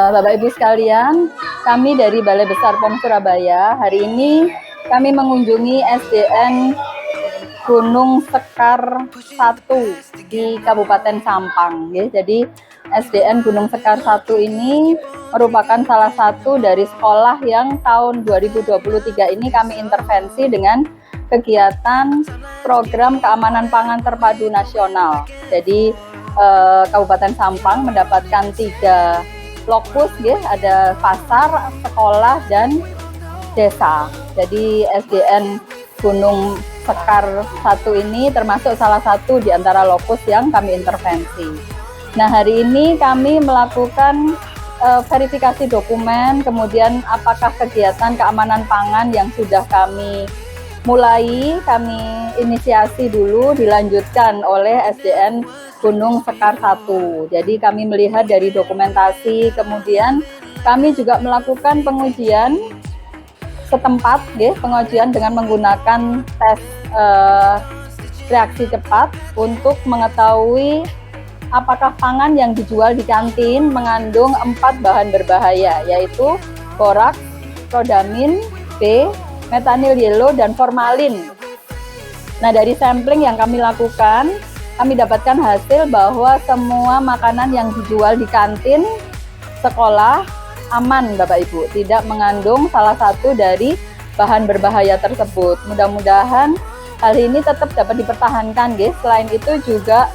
Bapak Ibu sekalian, kami dari Balai Besar POM Surabaya hari ini kami mengunjungi SDN Gunung Sekar 1 di Kabupaten Sampang. Ya. Jadi SDN Gunung Sekar 1 ini merupakan salah satu dari sekolah yang tahun 2023 ini kami intervensi dengan kegiatan program keamanan pangan terpadu nasional. Jadi Kabupaten Sampang mendapatkan 3 lokus, ya, ada pasar, sekolah, dan desa. Jadi SDN Gunung Sekar 1 ini termasuk salah satu di antara lokus yang kami intervensi. Nah, hari ini kami melakukan verifikasi dokumen, kemudian apakah kegiatan keamanan pangan yang sudah kami mulai, kami inisiasi dulu, dilanjutkan oleh SDN Gunung Sekar 1. Jadi kami melihat dari dokumentasi, kemudian kami juga melakukan pengujian setempat, ya, pengujian dengan menggunakan tes reaksi cepat untuk mengetahui apakah pangan yang dijual di kantin mengandung 4 bahan berbahaya, yaitu boraks, rodamin, B, metanil yellow, dan formalin. Nah, dari sampling yang kami lakukan, kami dapatkan hasil bahwa semua makanan yang dijual di kantin sekolah aman, Bapak Ibu, tidak mengandung salah satu dari bahan berbahaya tersebut. Mudah-mudahan hal ini tetap dapat dipertahankan, guys. Selain itu juga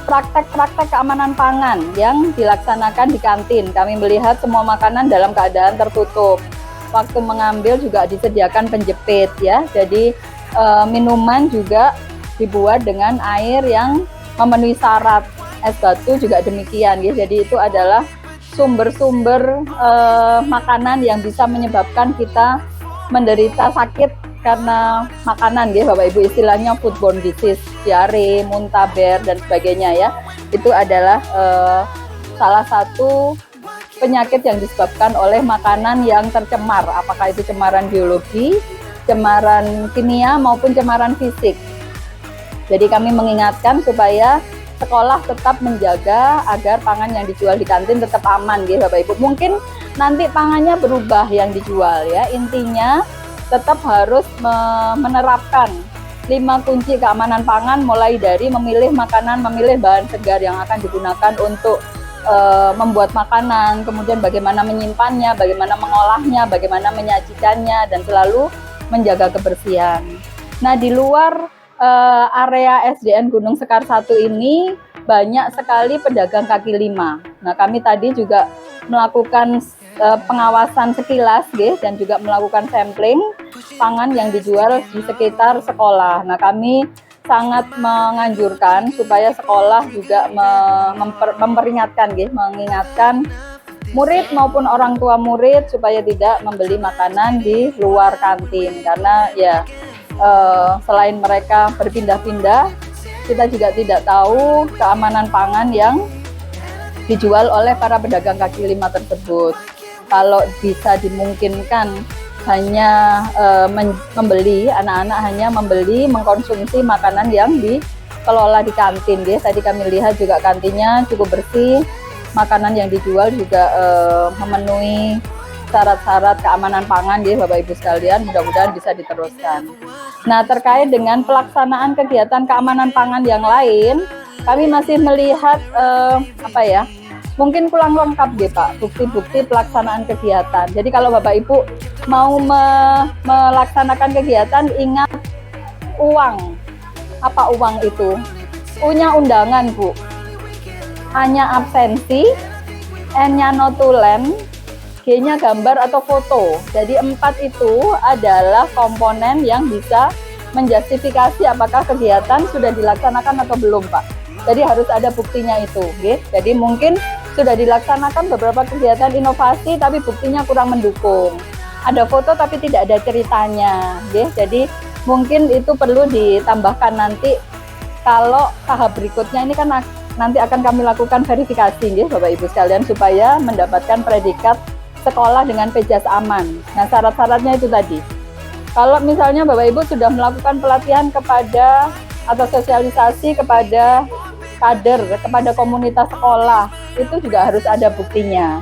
praktek-praktek keamanan pangan yang dilaksanakan di kantin. Kami melihat semua makanan dalam keadaan tertutup. Waktu mengambil juga disediakan penjepit, ya. Jadi minuman juga dibuat dengan air yang memenuhi syarat. Es batu juga demikian, ya. Jadi itu adalah sumber-sumber makanan yang bisa menyebabkan kita menderita sakit karena makanan, ya, Bapak Ibu, istilahnya foodborne disease, diare, muntaber, dan sebagainya, ya. Itu adalah salah satu penyakit yang disebabkan oleh makanan yang tercemar, apakah itu cemaran biologi, cemaran kimia, maupun cemaran fisik. Jadi kami mengingatkan supaya sekolah tetap menjaga agar pangan yang dijual di kantin tetap aman, ya, Bapak Ibu. Mungkin nanti pangannya berubah yang dijual, ya. Intinya tetap harus menerapkan 5 kunci keamanan pangan, mulai dari memilih makanan, memilih bahan segar yang akan digunakan untuk membuat makanan, kemudian bagaimana menyimpannya, bagaimana mengolahnya, bagaimana menyajikannya, dan selalu menjaga kebersihan. Nah, di luar area SDN Gunung Sekar 1 ini banyak sekali pedagang kaki lima. Nah, kami tadi juga melakukan pengawasan sekilas, dan juga melakukan sampling pangan yang dijual di sekitar sekolah. Nah, kami sangat menganjurkan supaya sekolah juga memperingatkan, mengingatkan murid maupun orang tua murid supaya tidak membeli makanan di luar kantin, karena ya selain mereka berpindah-pindah, kita juga tidak tahu keamanan pangan yang dijual oleh para pedagang kaki lima tersebut. Kalau bisa dimungkinkan hanya membeli, anak-anak hanya membeli, mengkonsumsi makanan yang dikelola di kantin, ya. Tadi kami lihat juga kantinnya cukup bersih, makanan yang dijual juga memenuhi syarat-syarat keamanan pangan, ya, Bapak Ibu sekalian. Mudah-mudahan bisa diteruskan. Nah, terkait dengan pelaksanaan kegiatan keamanan pangan yang lain, kami masih melihat mungkin kurang lengkap, Pak, bukti-bukti pelaksanaan kegiatan. Jadi kalau Bapak Ibu mau melaksanakan kegiatan, ingat uang. Apa uang itu? U-nya undangan, Bu. A-nya absensi, N-nya notulen, G-nya gambar atau foto. Jadi 4 itu adalah komponen yang bisa menjustifikasi apakah kegiatan sudah dilaksanakan atau belum, Pak. Jadi harus ada buktinya itu, gitu. Jadi mungkin sudah dilaksanakan beberapa kegiatan inovasi tapi buktinya kurang mendukung. Ada foto tapi tidak ada ceritanya, gitu. Jadi mungkin itu perlu ditambahkan nanti kalau tahap berikutnya ini kan nanti akan kami lakukan verifikasi, gitu, Bapak Ibu sekalian, supaya mendapatkan predikat sekolah dengan pejas aman. Nah, syarat-syaratnya itu tadi. Kalau misalnya Bapak Ibu sudah melakukan pelatihan kepada atau sosialisasi kepada kader, kepada komunitas sekolah, itu juga harus ada buktinya.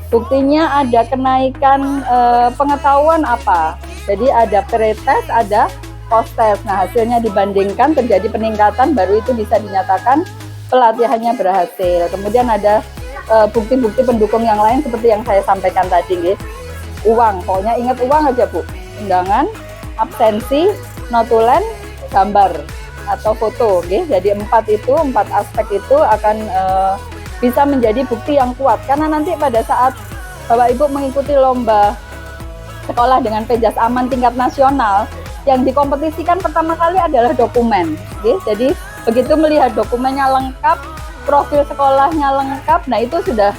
Buktinya ada kenaikan pengetahuan apa. Jadi ada pretest, ada post-test. Nah, hasilnya dibandingkan terjadi peningkatan, baru itu bisa dinyatakan pelatihannya berhasil. Kemudian ada bukti-bukti pendukung yang lain seperti yang saya sampaikan tadi, guys. Uang, pokoknya ingat uang aja, Bu. Undangan, absensi, notulen, gambar atau foto, guys. Jadi empat aspek itu akan bisa menjadi bukti yang kuat, karena nanti pada saat Bapak Ibu mengikuti lomba sekolah dengan Pejas Aman tingkat nasional, yang dikompetisikan pertama kali adalah dokumen. Jadi begitu melihat dokumennya lengkap, profil sekolahnya lengkap, nah itu sudah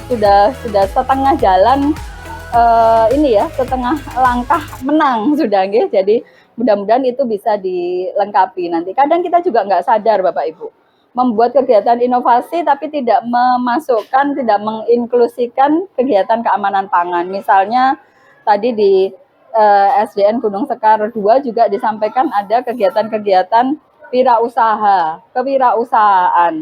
setengah jalan, setengah langkah menang sudah, gitu. Jadi mudah-mudahan itu bisa dilengkapi nanti. Kadang kita juga nggak sadar, Bapak Ibu, membuat kegiatan inovasi tapi tidak memasukkan, tidak menginklusikan kegiatan keamanan pangan. Misalnya tadi di SDN Gunung Sekar 2 juga disampaikan ada kegiatan-kegiatan kewirausahaan.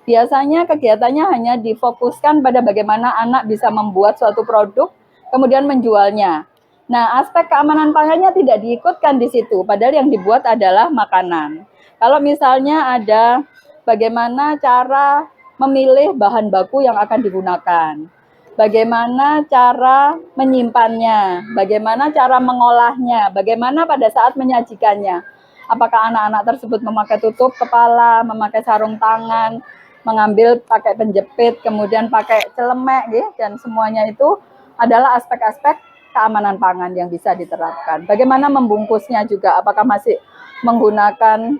Biasanya kegiatannya hanya difokuskan pada bagaimana anak bisa membuat suatu produk, kemudian menjualnya. Nah, aspek keamanan pangannya tidak diikutkan di situ, padahal yang dibuat adalah makanan. Kalau misalnya ada bagaimana cara memilih bahan baku yang akan digunakan, bagaimana cara menyimpannya, bagaimana cara mengolahnya, bagaimana pada saat menyajikannya. Apakah anak-anak tersebut memakai tutup kepala, memakai sarung tangan, mengambil pakai penjepit, kemudian pakai celemek, gitu, dan semuanya itu adalah aspek-aspek keamanan pangan yang bisa diterapkan. Bagaimana membungkusnya juga, apakah masih menggunakan,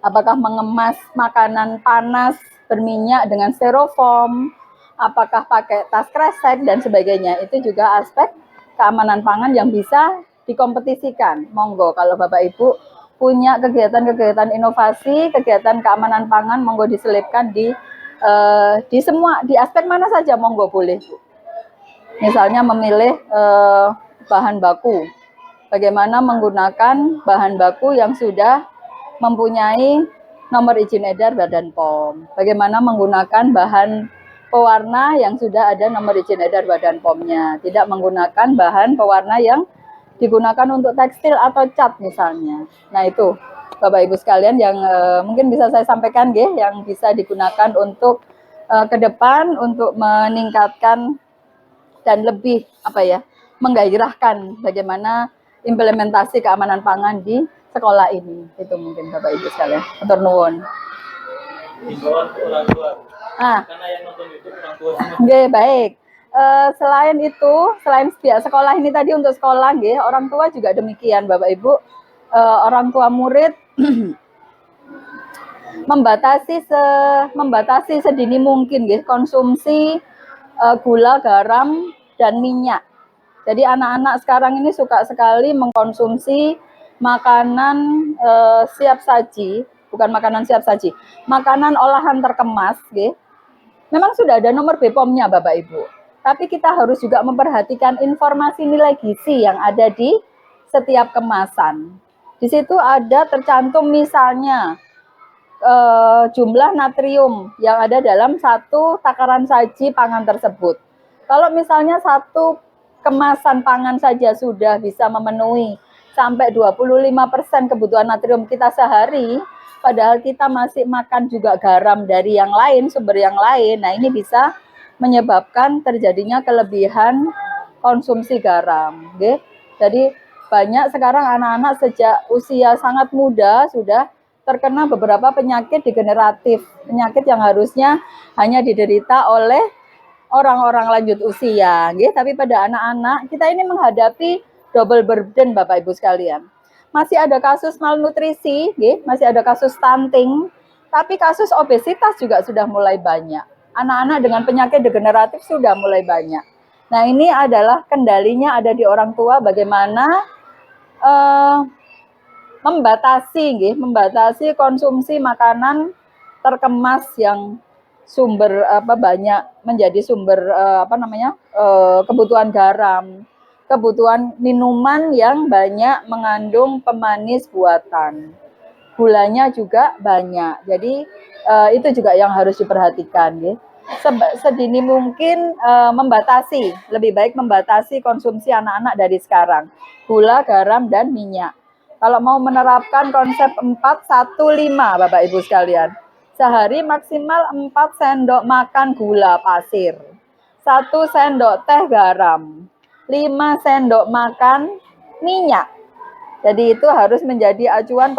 apakah mengemas makanan panas berminyak dengan styrofoam, apakah pakai tas kresek dan sebagainya. Itu juga aspek keamanan pangan yang bisa dikompetisikan. Monggo kalau Bapak Ibu punya kegiatan-kegiatan inovasi, kegiatan keamanan pangan, monggo diselipkan di semua, di aspek mana saja monggo boleh. Misalnya memilih bahan baku, bagaimana menggunakan bahan baku yang sudah mempunyai nomor izin edar Badan POM, bagaimana menggunakan bahan pewarna yang sudah ada nomor izin edar Badan POM-nya, tidak menggunakan bahan pewarna yang digunakan untuk tekstil atau cat misalnya. Nah itu Bapak Ibu sekalian yang mungkin bisa saya sampaikan, yang bisa digunakan untuk ke depan untuk meningkatkan dan lebih menggairahkan bagaimana implementasi keamanan pangan di sekolah ini. Itu mungkin Bapak Ibu sekalian. Matur nuwun. Karena yang nonton YouTube orang tua. Nggih, baik. Selain itu, selain pihak sekolah ini tadi untuk sekolah, orang tua juga demikian, Bapak Ibu. Orang tua murid membatasi sedini mungkin, konsumsi gula, garam, dan minyak. Jadi anak-anak sekarang ini suka sekali mengkonsumsi makanan siap saji, bukan makanan siap saji, makanan olahan terkemas, Memang sudah ada nomor BPOM-nya, Bapak Ibu. Tapi kita harus juga memperhatikan informasi nilai gizi yang ada di setiap kemasan. Di situ ada tercantum misalnya jumlah natrium yang ada dalam satu takaran saji pangan tersebut. Kalau misalnya satu kemasan pangan saja sudah bisa memenuhi sampai 25% kebutuhan natrium kita sehari, padahal kita masih makan juga garam dari yang lain, sumber yang lain. Nah, ini bisa menyebabkan terjadinya kelebihan konsumsi garam. Jadi banyak sekarang anak-anak sejak usia sangat muda sudah terkena beberapa penyakit degeneratif, penyakit yang harusnya hanya diderita oleh orang-orang lanjut usia. Tapi pada anak-anak kita ini menghadapi double burden, Bapak Ibu sekalian. Masih ada kasus malnutrisi, masih ada kasus stunting, tapi kasus obesitas juga sudah mulai banyak. Anak-anak dengan penyakit degeneratif sudah mulai banyak. Nah, ini adalah kendalinya ada di orang tua, bagaimana membatasi konsumsi makanan terkemas yang sumber banyak menjadi sumber kebutuhan garam, kebutuhan minuman yang banyak mengandung pemanis buatan. Gulanya juga banyak. Jadi itu juga yang harus diperhatikan, sedini mungkin membatasi, lebih baik membatasi konsumsi anak-anak dari sekarang. Gula, garam, dan minyak. Kalau mau menerapkan konsep 4-1-5, Bapak Ibu sekalian, sehari maksimal 4 sendok makan gula pasir, 1 sendok teh garam, 5 sendok makan minyak. Jadi itu harus menjadi acuan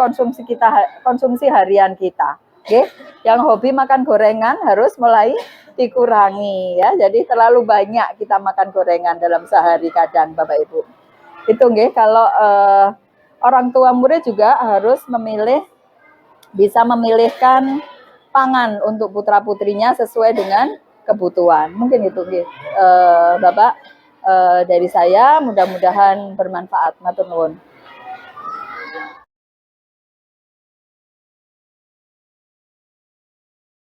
konsumsi harian kita. Oke, yang hobi makan gorengan harus mulai dikurangi ya. Jadi terlalu banyak kita makan gorengan dalam sehari kadang, Bapak Ibu. Itu nggih, kalau orang tua murid juga harus bisa memilihkan pangan untuk putra putrinya sesuai dengan kebutuhan. Mungkin itu nggih, Bapak, dari saya, mudah-mudahan bermanfaat. Matur nuwun.